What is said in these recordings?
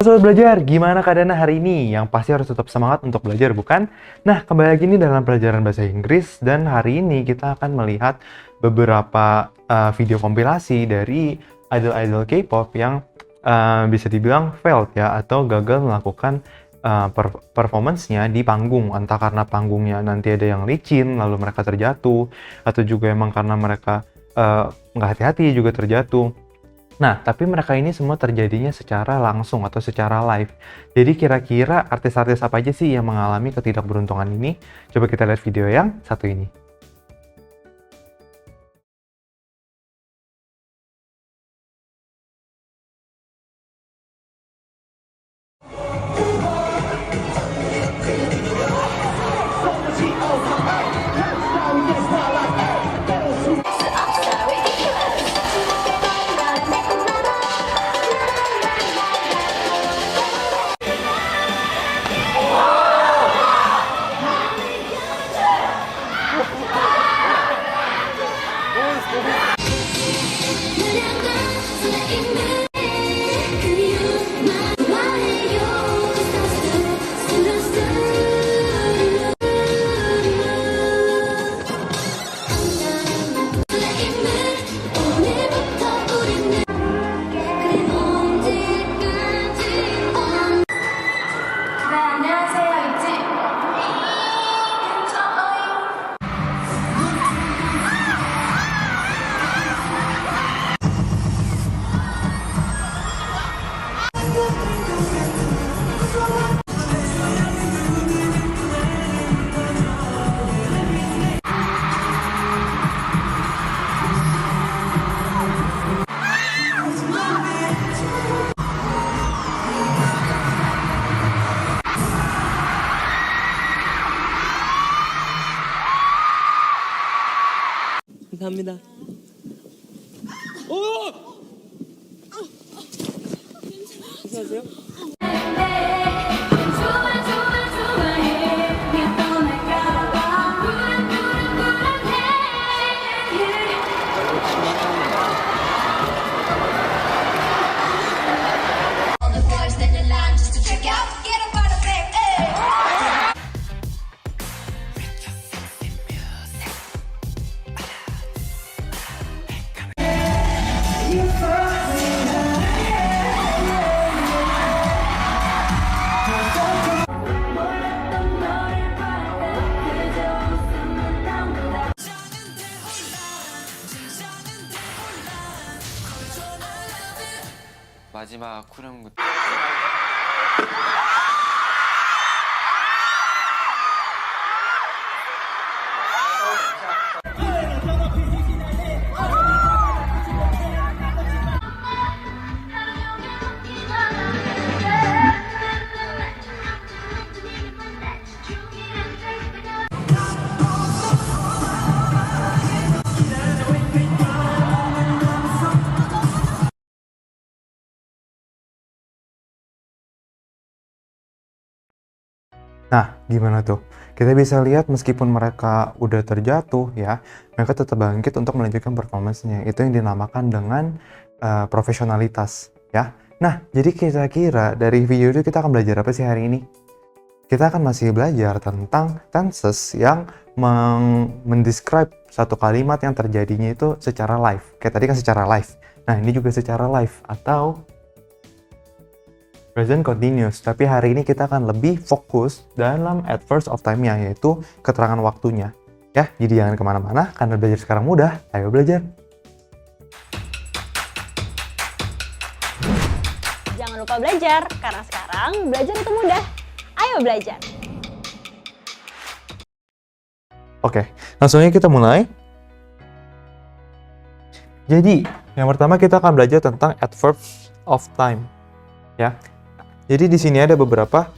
Sobat belajar, gimana keadaan hari ini? Yang pasti harus tetap semangat untuk belajar, bukan? Nah, kembali lagi nih dalam pelajaran bahasa Inggris, dan hari ini kita akan melihat beberapa video kompilasi dari idol-idol K-pop yang bisa dibilang failed ya, atau gagal melakukan performance-nya di panggung. Entah karena panggungnya nanti ada yang licin, lalu mereka terjatuh, atau juga emang karena mereka nggak hati-hati juga terjatuh. Nah, tapi mereka ini semua terjadinya secara langsung atau secara live. Jadi kira-kira artis-artis apa aja sih yang mengalami ketidakberuntungan ini? Coba kita lihat video yang satu ini. 감사합니다. 오! 괜찮으세요? 마지막 후렴구 Nah, gimana tuh? Kita bisa lihat meskipun mereka udah terjatuh ya, mereka tetap bangkit untuk melanjutkan performance-nya. Itu yang dinamakan dengan profesionalitas ya. Nah, jadi kira-kira dari video itu kita akan belajar apa sih hari ini? Kita akan masih belajar tentang tenses yang mendescribe satu kalimat yang terjadinya itu secara live. Kayak tadi kan secara live. Nah, ini juga secara live atau present continuous, tapi hari ini kita akan lebih fokus dalam adverse of time-nya, yaitu keterangan waktunya. Ya, jadi jangan kemana-mana, karena belajar sekarang mudah, ayo belajar. Jangan lupa belajar, karena sekarang belajar itu mudah. Ayo belajar. Oke, langsung aja kita mulai. Jadi, yang pertama kita akan belajar tentang adverbs of time. Ya. Jadi di sini ada beberapa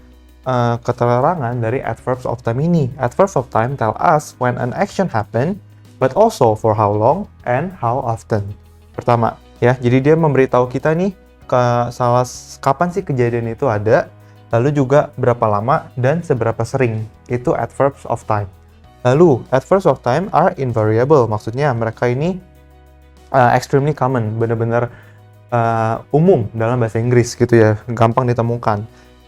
keterangan dari adverbs of time ini. Adverbs of time tell us when an action happen, but also for how long and how often. Pertama, ya, jadi dia memberitahu kita nih kapan sih kejadian itu ada, lalu juga berapa lama dan seberapa sering. Itu adverbs of time. Lalu, adverbs of time are invariable. Maksudnya mereka ini extremely common, benar-benar umum dalam bahasa Inggris gitu ya, gampang ditemukan.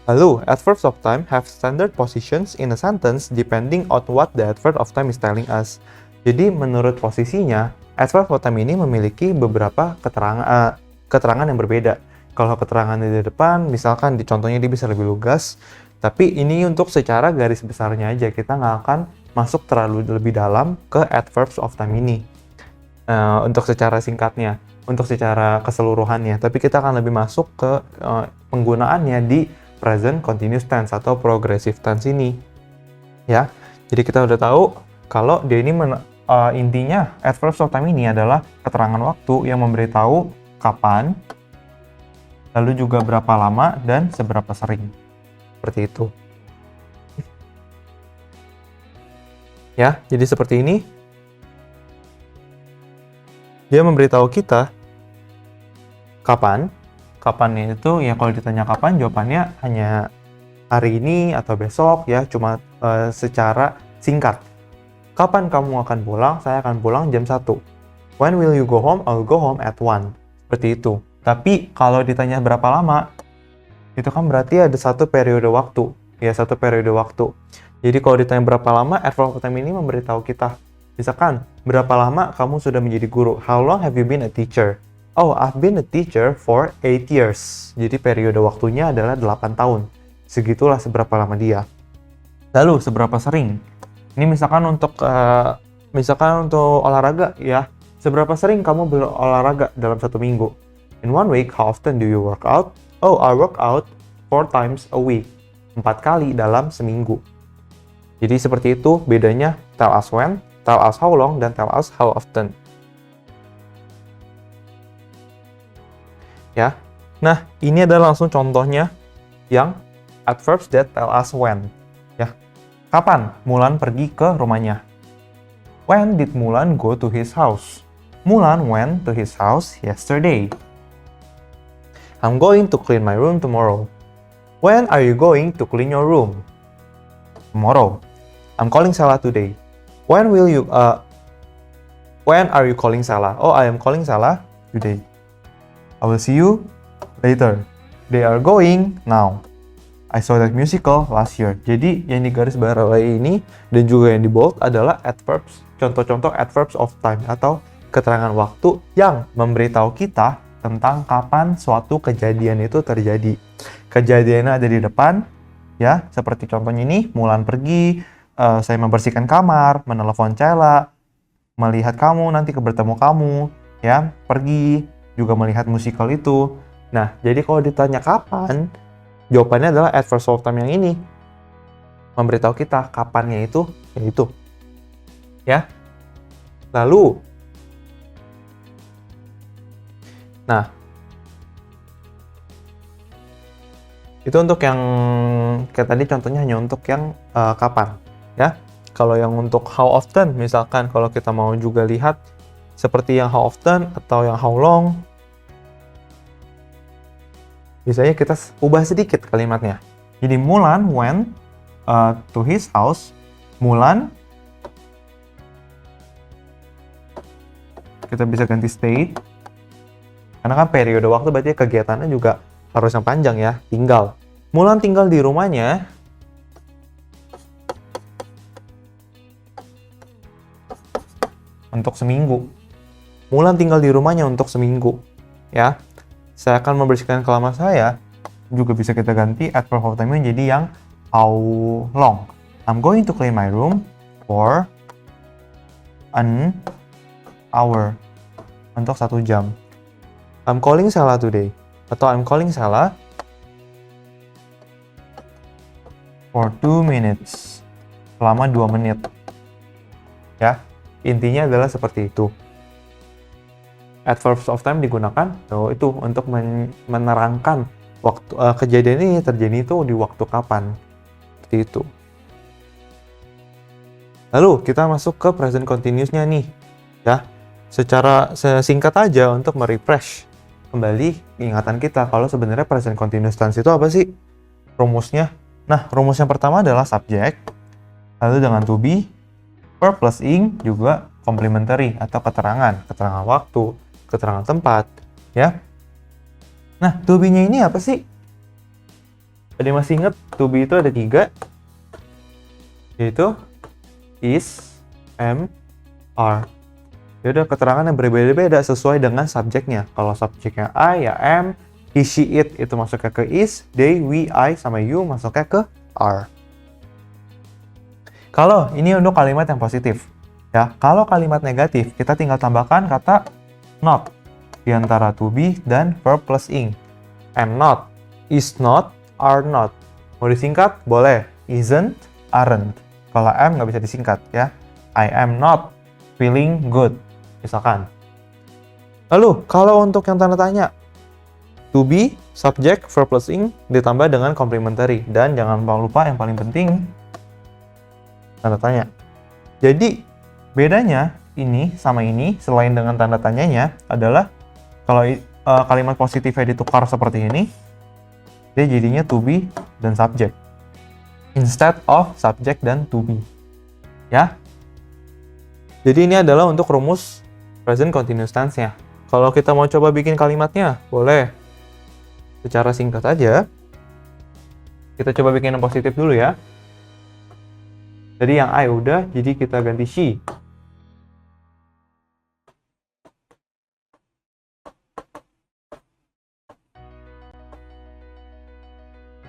Lalu, adverbs of time have standard positions in a sentence depending on what the adverb of time is telling us. Jadi, menurut posisinya, adverb of time ini memiliki beberapa keterangan yang berbeda. Kalau keterangan di depan, misalkan di contohnya dia bisa lebih lugas, tapi ini untuk secara garis besarnya aja, kita nggak akan masuk terlalu lebih dalam ke adverbs of time ini. Untuk secara singkatnya, untuk secara keseluruhannya, tapi kita akan lebih masuk ke penggunaannya di present continuous tense atau progressive tense ini, ya. Jadi kita udah tahu kalau dia ini intinya adverbs of time ini adalah keterangan waktu yang memberitahu kapan, lalu juga berapa lama dan seberapa sering, seperti itu. Ya, jadi seperti ini. Dia memberitahu kita kapan. Kapannya itu ya kalau ditanya kapan, jawabannya hanya hari ini atau besok ya, cuma secara singkat. Kapan kamu akan pulang? Saya akan pulang jam 1. When will you go home? I will go home at 1. Seperti itu. Tapi kalau ditanya berapa lama, itu kan berarti ada satu periode waktu. Ya, satu periode waktu. Jadi kalau ditanya berapa lama, adverb of time ini memberitahu kita. Misalkan, berapa lama kamu sudah menjadi guru? How long have you been a teacher? Oh, I've been a teacher for 8 years. Jadi periode waktunya adalah 8 tahun. Segitulah seberapa lama dia. Lalu, seberapa sering? Ini misalkan untuk olahraga ya. Seberapa sering kamu berolahraga dalam 1 minggu? In 1 week, how often do you work out? Oh, I work out 4 times a week. 4 kali dalam seminggu. Jadi seperti itu bedanya tell us when, tell us how long, dan tell us how often. Ya. Nah, ini adalah langsung contohnya yang adverbs that tell us when. Ya. Kapan Mulan pergi ke rumahnya? When did Mulan go to his house? Mulan went to his house yesterday. I'm going to clean my room tomorrow. When are you going to clean your room? Tomorrow. I'm calling Salah today. When are you calling Salah? Oh, I am calling Salah today. I will see you later. They are going now. I saw that musical last year. Jadi yang di garis bawahi ini dan juga yang di bold adalah adverbs, contoh-contoh adverbs of time atau keterangan waktu yang memberitahu kita tentang kapan suatu kejadian itu terjadi. Kejadiannya ada di depan, ya, seperti contohnya ini, Mulan pergi, saya membersihkan kamar, menelepon Cella, melihat kamu, nanti bertemu kamu, ya, pergi, juga melihat musikal itu. Nah, jadi kalau ditanya kapan, jawabannya adalah adverbs of time yang ini. Memberitahu kita kapannya itu, ya itu. Ya. Lalu, nah, itu untuk yang kayak tadi contohnya hanya untuk yang kapan, ya. Kalau yang untuk how often, misalkan kalau kita mau juga lihat seperti yang how often atau yang how long, biasanya kita ubah sedikit kalimatnya. Jadi Mulan went to his house. Mulan, kita bisa ganti stayed. Karena kan periode waktu berarti kegiatannya juga harus yang panjang ya, tinggal. Mulan tinggal di rumahnya untuk seminggu. Mulan tinggal di rumahnya untuk seminggu. Ya, saya akan membersihkan kamar saya. Juga bisa kita ganti adverb of time jadi yang how long. I'm going to clean my room for an hour. Untuk 1 jam. I'm calling Salah today. Atau I'm calling Salah for 2 minutes. Selama 2 menit. Ya, intinya adalah seperti itu. Adverbs of time digunakan itu untuk menerangkan waktu kejadian ini terjadi itu di waktu kapan. Seperti itu. Lalu kita masuk ke present continuous-nya nih. Ya. Secara singkat aja untuk merefresh kembali ingatan kita kalau sebenarnya present continuous tense itu apa sih rumusnya. Nah, rumus yang pertama adalah subject, lalu dengan to be, verb plus ing, juga complementary atau keterangan waktu, keterangan tempat, ya. Nah, to be-nya ini apa sih? Ada yang masih ingat to be itu ada 3, yaitu is, am, are. Ya udah, keterangan yang berbeda-beda sesuai dengan subjeknya. Kalau subjeknya I ya am, he, she, it itu masuknya ke is, they, we, I, sama you masuknya ke are. Kalau ini untuk kalimat yang positif, ya. Kalau kalimat negatif, kita tinggal tambahkan kata not di antara to be dan verb plus ing. Am not, is not, are not. Mau disingkat? Boleh. Isn't, aren't. Kalau am nggak bisa disingkat, ya. I am not feeling good, misalkan. Lalu, kalau untuk yang tanda tanya, to be, subject, verb plus ing ditambah dengan complementary. Dan jangan lupa yang paling penting, tanda tanya. Jadi, bedanya ini sama ini, selain dengan tanda tanyanya, adalah kalau kalimat positifnya ditukar seperti ini, dia jadinya to be dan subject instead of subject dan to be, ya. Jadi ini adalah untuk rumus present continuous tense-nya. Kalau kita mau coba bikin kalimatnya, boleh secara singkat aja. Kita coba bikin yang positif dulu ya. Jadi yang I udah, jadi kita ganti she.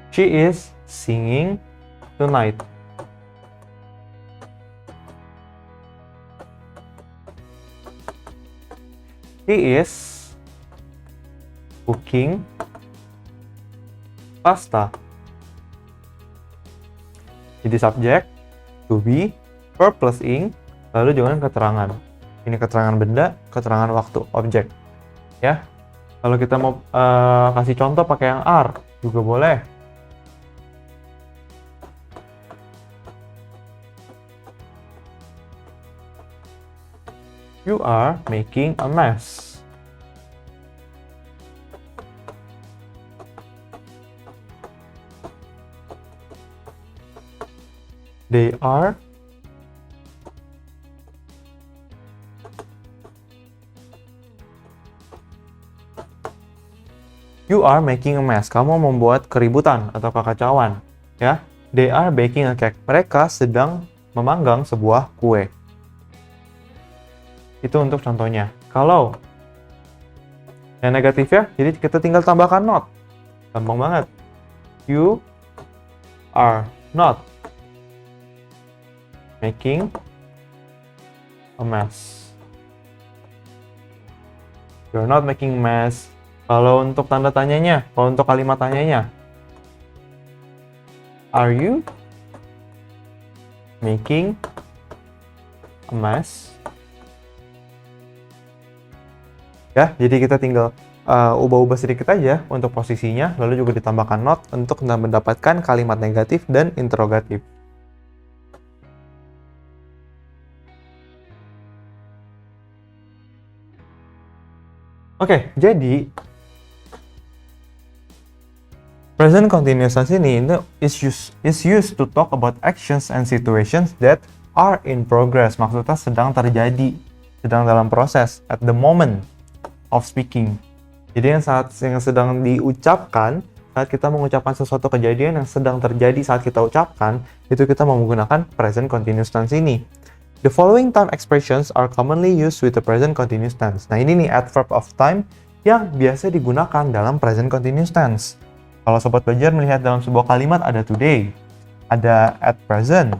She is singing tonight. He is cooking pasta. Jadi subjek, to be, verb plus ing, lalu dengan keterangan. Ini keterangan benda, keterangan waktu, objek. Ya. Kalau kita mau kasih contoh pakai yang are juga boleh. You are making a mess. They are You are making a mess. Kamu membuat keributan atau kekacauan, ya. They are baking a cake. Mereka sedang memanggang sebuah kue. Itu untuk contohnya. Kalau yang negatif ya, jadi kita tinggal tambahkan not. Gampang banget. You are not making a mess. You're not making a mess. Kalau untuk tanda tanyanya, kalau untuk kalimat tanyanya, are you making a mess? Ya, jadi kita tinggal ubah-ubah sedikit aja untuk posisinya, lalu juga ditambahkan not untuk mendapatkan kalimat negatif dan interrogatif. Oke, jadi present continuous tense ini is used to talk about actions and situations that are in progress. Maksudnya sedang terjadi, sedang dalam proses, at the moment of speaking. Jadi yang sedang diucapkan saat kita mengucapkan sesuatu kejadian yang sedang terjadi saat kita ucapkan, itu kita menggunakan present continuous tense ini. The following time expressions are commonly used with the present continuous tense. Nah, ini nih adverb of time yang biasa digunakan dalam present continuous tense. Kalau sobat belajar melihat dalam sebuah kalimat ada today, ada at present,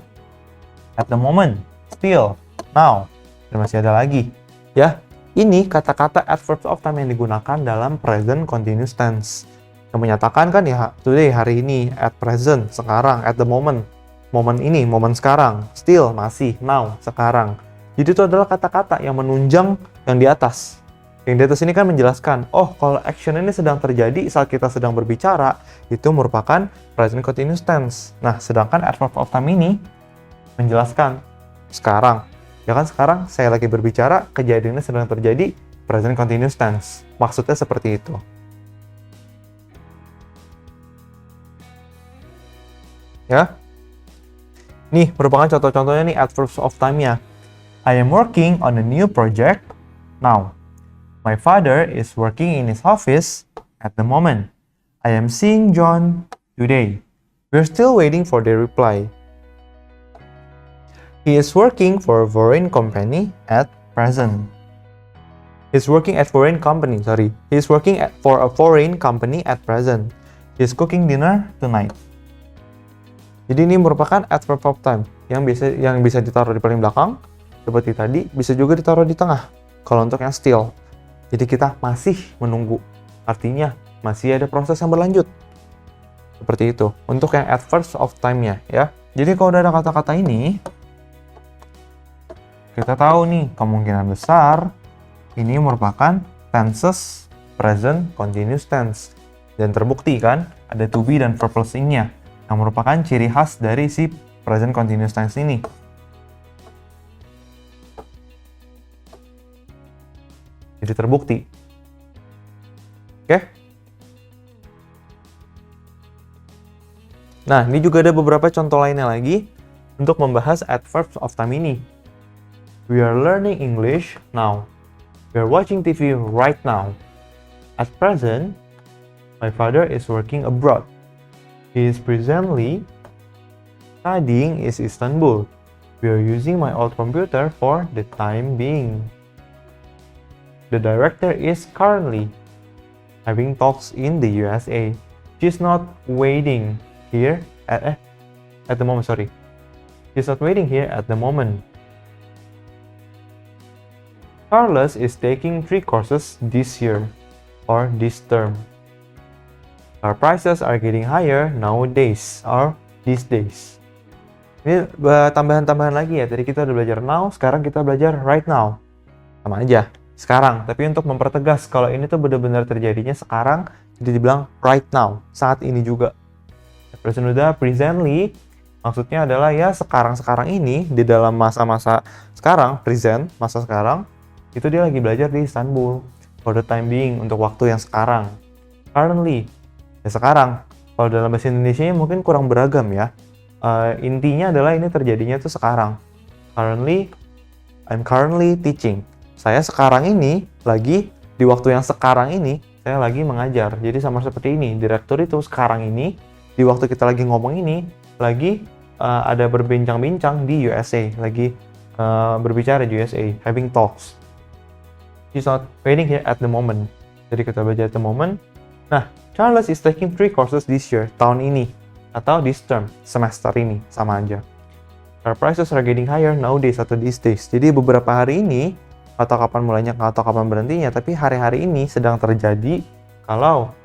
at the moment, still, now, dan masih ada lagi. Ya, ini kata-kata adverbs of time yang digunakan dalam present continuous tense. Yang menyatakan kan ya, today, hari ini, at present, sekarang, at the moment, momen ini, momen sekarang, still, masih, now, sekarang. Jadi itu adalah kata-kata yang menunjang yang di atas. Yang di atas ini kan menjelaskan, oh kalau action ini sedang terjadi saat kita sedang berbicara, itu merupakan present continuous tense. Nah, sedangkan adverb of time ini menjelaskan sekarang. Ya kan sekarang saya lagi berbicara, kejadiannya sedang terjadi, present continuous tense. Maksudnya seperti itu. Ya. Nih, merupakan contoh-contohnya nih adverbs of time-nya. I am working on a new project now. My father is working in his office at the moment. I am seeing John today. We're still waiting for their reply. He is working for a foreign company at present. He's working for a foreign company at present. He's cooking dinner tonight. Jadi ini merupakan adverb of time yang bisa ditaruh di paling belakang seperti tadi, bisa juga ditaruh di tengah kalau untuk yang still. Jadi kita masih menunggu. Artinya masih ada proses yang berlanjut. Seperti itu. Untuk yang adverbs of time-nya ya. Jadi kalau udah ada kata-kata ini, kita tahu nih kemungkinan besar ini merupakan tenses present continuous tense. Dan terbukti kan ada to be dan verb plus ing-nya yang merupakan ciri khas dari si present continuous tense ini. Jadi terbukti. Oke? Nah, ini juga ada beberapa contoh lainnya lagi untuk membahas adverbs of time ini. We are learning English now. We are watching TV right now. At present, my father is working abroad. He is presently studying in Istanbul. We are using my old computer for the time being. The director is currently having talks in the USA. She's not waiting here at the moment. She's not waiting here at the moment. Carlos is taking 3 courses this year or this term. Our prices are getting higher nowadays or these days. Ini tambahan-tambahan lagi ya. Tadi kita udah belajar now, sekarang kita belajar right now. Sama aja, sekarang. Tapi untuk mempertegas kalau ini tuh benar-benar terjadinya sekarang, jadi dibilang right now, saat ini juga. Present udah, presently, maksudnya adalah ya sekarang-sekarang ini, di dalam masa-masa sekarang, present, masa sekarang, itu dia lagi belajar di Istanbul. For the time being, untuk waktu yang sekarang. Currently, ya sekarang. Kalau dalam bahasa Indonesia mungkin kurang beragam ya. Intinya adalah ini terjadinya tuh sekarang. I'm currently teaching. Saya sekarang ini lagi, di waktu yang sekarang ini, saya lagi mengajar. Jadi sama seperti ini, direktur itu sekarang ini, di waktu kita lagi ngomong ini, lagi ada berbincang-bincang di USA, lagi berbicara di USA, having talks. He's not waiting here at the moment. Jadi kita belajar at the moment. Nah, Charles is taking 3 courses this year, tahun ini, atau this term, semester ini, sama aja. Our prices are getting higher nowadays atau these days. Jadi beberapa hari ini, atau kapan mulainya, atau kapan berhentinya, tapi hari-hari ini sedang terjadi kalau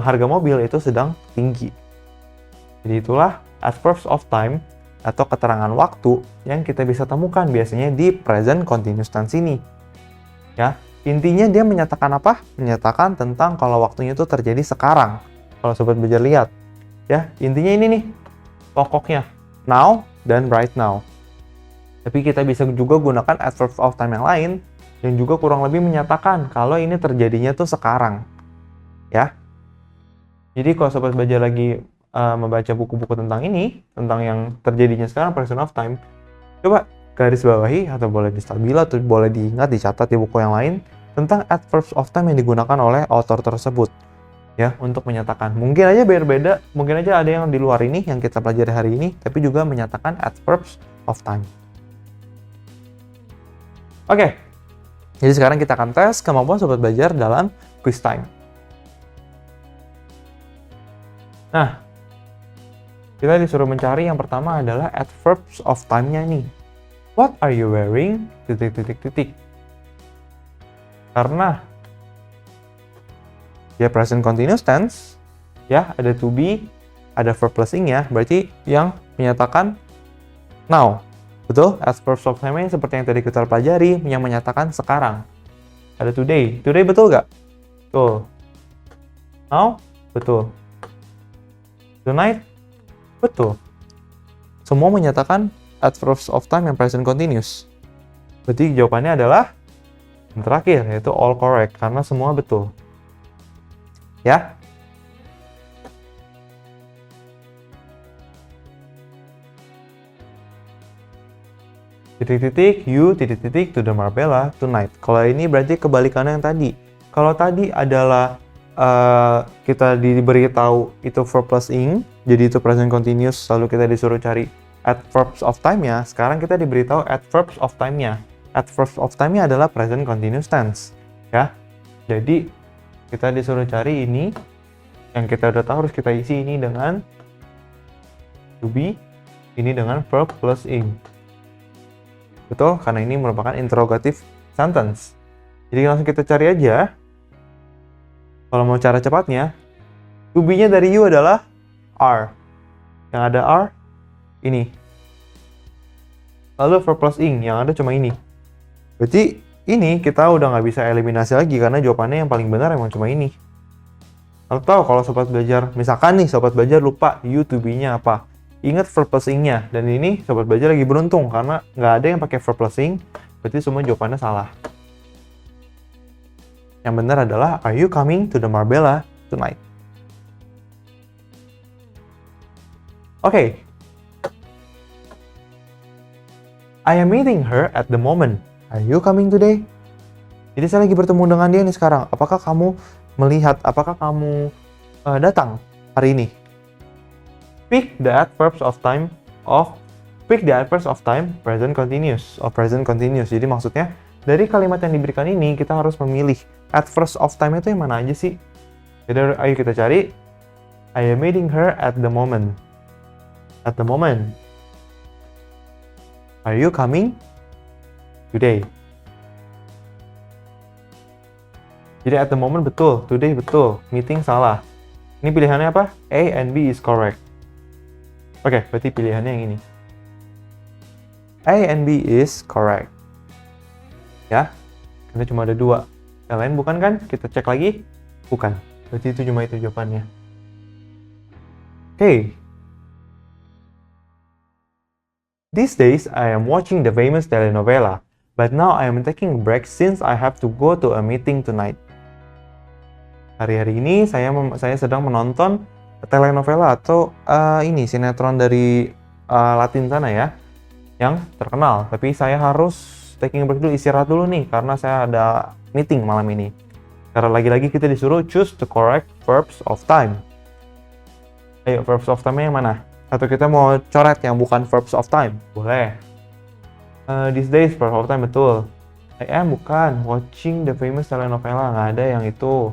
harga mobil itu sedang tinggi. Jadi itulah adverbs of time atau keterangan waktu yang kita bisa temukan biasanya di present continuous tense ini. Ya, intinya dia menyatakan apa? Menyatakan tentang kalau waktunya itu terjadi sekarang. Kalau sobat belajar lihat, ya intinya ini nih pokoknya now dan right now. Tapi kita bisa juga gunakan adverbs of time yang lain yang juga kurang lebih menyatakan kalau ini terjadinya tuh sekarang. Ya. Jadi kalau sobat belajar lagi membaca buku-buku tentang ini, tentang yang terjadinya sekarang present of time, coba garis bawahi atau boleh distabila atau boleh diingat, dicatat di buku yang lain tentang adverbs of time yang digunakan oleh author tersebut. Ya, untuk menyatakan. Mungkin aja berbeda, mungkin aja ada yang di luar ini yang kita pelajari hari ini, tapi juga menyatakan adverbs of time. Oke, jadi sekarang kita akan tes kemampuan sobat belajar dalam quiz time. Nah, kita disuruh mencari yang pertama adalah adverbs of time-nya nih. What are you wearing? Titik. Karena ya present continuous tense, ya ada to be, ada verb plus ing-nya, berarti yang menyatakan now. Betul? Adverbs of time seperti yang tadi kita pelajari, yang menyatakan sekarang. Ada today. Today betul nggak? Betul. Now? Betul. Tonight? Betul. Semua menyatakan adverbs of time yang present continuous. Berarti jawabannya adalah yang terakhir, yaitu all correct, karena semua betul. Ya? You to the Marbella tonight. Kalau ini berarti kebalikannya yang tadi. Kalau tadi adalah kita diberitahu itu verb plus ing, jadi itu present continuous, lalu kita disuruh cari adverbs of time-nya. Sekarang kita diberitahu adverbs of time-nya. Adverbs of time-nya adalah present continuous tense, ya. Jadi kita disuruh cari ini, yang kita udah tahu harus kita isi ini dengan to be, ini dengan verb plus ing. Betul? Karena ini merupakan interrogative sentence. Jadi langsung kita cari aja. Kalau mau cara cepatnya, to be-nya dari you adalah are. Yang ada are, ini. Lalu verb plus ing, yang ada cuma ini. Berarti ini kita udah nggak bisa eliminasi lagi, karena jawabannya yang paling benar emang cuma ini. Atau kalau sobat belajar, misalkan nih sobat belajar lupa you to be-nya apa. Ingat verb plus ing-nya, dan ini sobat belajar lagi beruntung karena nggak ada yang pakai verb plus ing, berarti semua jawabannya salah. Yang benar adalah, are you coming to the Marbella tonight? Oke. I am meeting her at the moment. Are you coming today? Jadi saya lagi bertemu dengan dia nih sekarang. Apakah kamu melihat, apakah kamu datang hari ini? Pick the adverbs of time present continuous or present continuous. Jadi maksudnya dari kalimat yang diberikan ini kita harus memilih adverbs of time itu yang mana aja sih. Jadi ayo kita cari. I am meeting her at the moment. At the moment. Are you coming today? Jadi at the moment betul, today betul, meeting salah. Ini pilihannya apa? A and B is correct. Oke, berarti pilihannya yang ini. A and B is correct. Ya, karena cuma ada dua. Yang lain bukan kan? Kita cek lagi. Bukan. Berarti itu cuma itu jawabannya. Oke. These days, I am watching the famous telenovela. But now I am taking a break since I have to go to a meeting tonight. Hari-hari ini saya sedang menonton telenovela atau ini sinetron dari Latin sana ya, yang terkenal. Tapi saya harus taking a break dulu, istirahat dulu nih karena saya ada meeting malam ini. Karena lagi-lagi kita disuruh choose the correct verbs of time. Ayo, verbs of time yang mana? Atau kita mau coret yang bukan verbs of time? Boleh. These days, verbs of time betul. I am bukan. Watching the famous telenovela, nggak ada yang itu.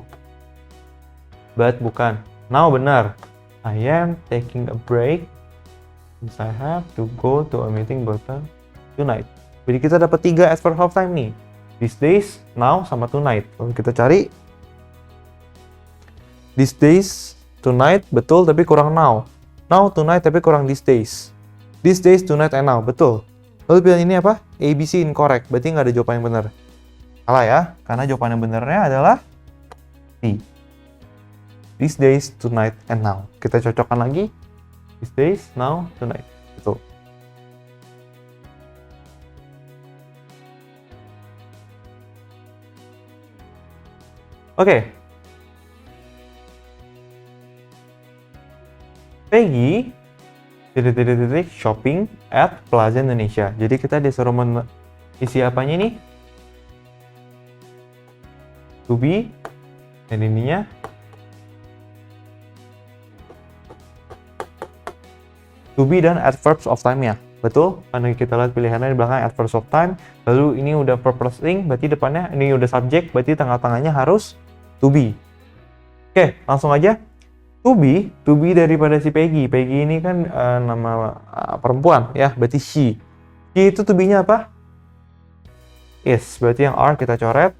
But bukan. Now benar. I am taking a break since I have to go to a meeting tonight. Jadi kita dapat 3 adverbs of time nih. These days, now, sama tonight. Lalu kita cari. These days, tonight, betul tapi kurang now. Now, tonight, tapi kurang these days. These days, tonight, and now, betul. Lalu pilihan ini apa? A, B, C incorrect. Berarti nggak ada jawaban yang benar. Salah ya, karena jawaban yang benarnya adalah C. These days, tonight, and now. Kita cocokkan lagi. These days, now, tonight. Betul. Oke. Peggy shopping at Plaza Indonesia. Jadi kita disuruh isi apanya nih? To be, dan ininya to be dan adverbs of time-nya. Betul? Karena kita lihat pilihannya di belakang adverbs of time, lalu ini udah verb plus ing, berarti depannya ini udah subjek, berarti tengah-tengahnya harus to be. Oke, langsung aja. To be daripada si Peggy. Peggy ini kan nama perempuan ya, berarti she. She itu to be-nya apa? Is, berarti yang are kita coret.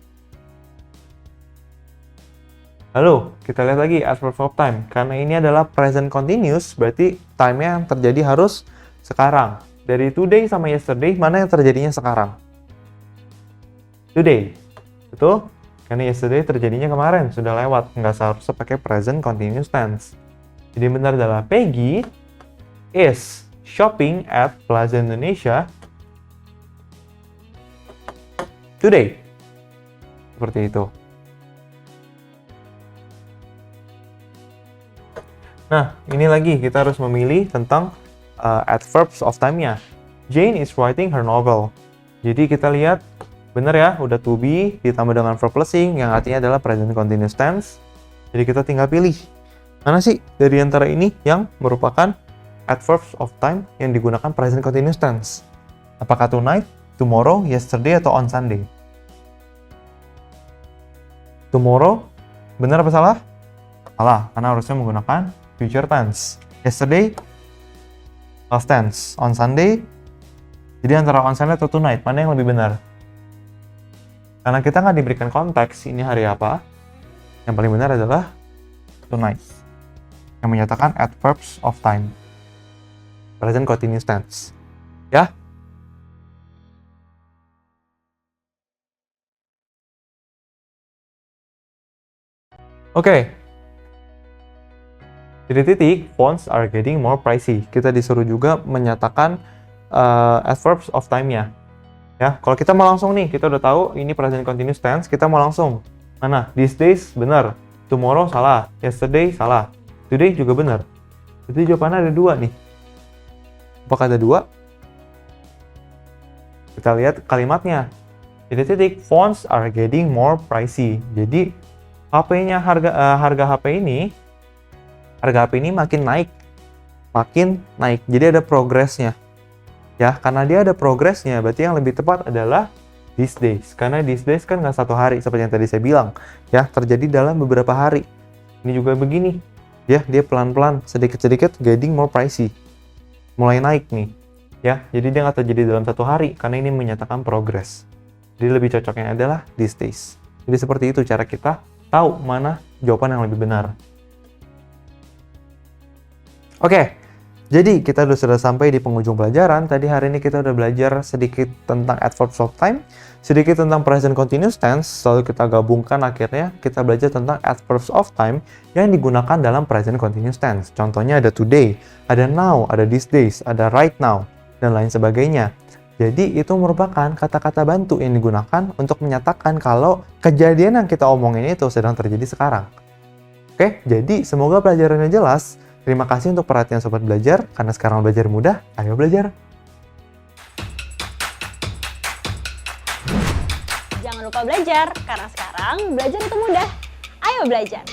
Lalu, kita lihat lagi adverb of time. Karena ini adalah present continuous, berarti time-nya yang terjadi harus sekarang. Dari today sama yesterday, mana yang terjadinya sekarang? Today. Betul? Karena yesterday terjadinya kemarin, sudah lewat. Nggak seharusnya pakai present continuous tense. Jadi benar adalah Peggy is shopping at Plaza Indonesia today. Seperti itu. Nah, ini lagi kita harus memilih tentang adverbs of time-nya. Jane is writing her novel. Jadi kita lihat, benar ya, udah to be ditambah dengan verb plus ing yang artinya adalah present continuous tense. Jadi kita tinggal pilih. Mana sih dari antara ini yang merupakan adverbs of time yang digunakan present continuous tense? Apakah tonight, tomorrow, yesterday, atau on Sunday? Tomorrow, benar apa salah? Salah, karena harusnya menggunakan future tense. Yesterday, past tense. On Sunday, jadi antara on Sunday atau tonight, mana yang lebih benar? Karena kita nggak diberikan konteks, ini hari apa? Yang paling benar adalah tonight. Yang menyatakan adverbs of time. Present continuous tense. Ya? Oke. Titik-titik, phones are getting more pricey. Kita disuruh juga menyatakan adverbs of time-nya. Ya, kalau kita mau langsung nih, kita udah tahu ini present continuous tense, kita mau langsung. Mana? These days benar. Tomorrow salah. Yesterday salah. Today juga benar. Jadi jawabannya ada dua nih. Apakah ada dua? Kita lihat kalimatnya. Titik-titik, phones are getting more pricey. Jadi HP-nya harga HP ini makin naik. Jadi ada progresnya. Ya, karena dia ada progresnya, berarti yang lebih tepat adalah these days. Karena these days kan nggak satu hari, seperti yang tadi saya bilang. Ya, terjadi dalam beberapa hari. Ini juga begini. Ya, dia pelan-pelan, sedikit-sedikit getting more pricey. Mulai naik nih. Ya, jadi dia nggak terjadi dalam satu hari, karena ini menyatakan progress. Jadi lebih cocoknya adalah these days. Jadi seperti itu cara kita tahu mana jawaban yang lebih benar. Oke, jadi kita sudah sampai di penghujung pelajaran. Tadi hari ini kita udah belajar sedikit tentang adverbs of time, sedikit tentang present continuous tense, lalu kita gabungkan akhirnya kita belajar tentang adverbs of time yang digunakan dalam present continuous tense. Contohnya ada today, ada now, ada these days, ada right now, dan lain sebagainya. Jadi itu merupakan kata-kata bantu yang digunakan untuk menyatakan kalau kejadian yang kita omongin itu sedang terjadi sekarang. Oke, jadi semoga pelajarannya jelas. Terima kasih untuk perhatian Sobat Belajar, karena sekarang belajar mudah, ayo belajar! Jangan lupa belajar, karena sekarang belajar itu mudah. Ayo belajar!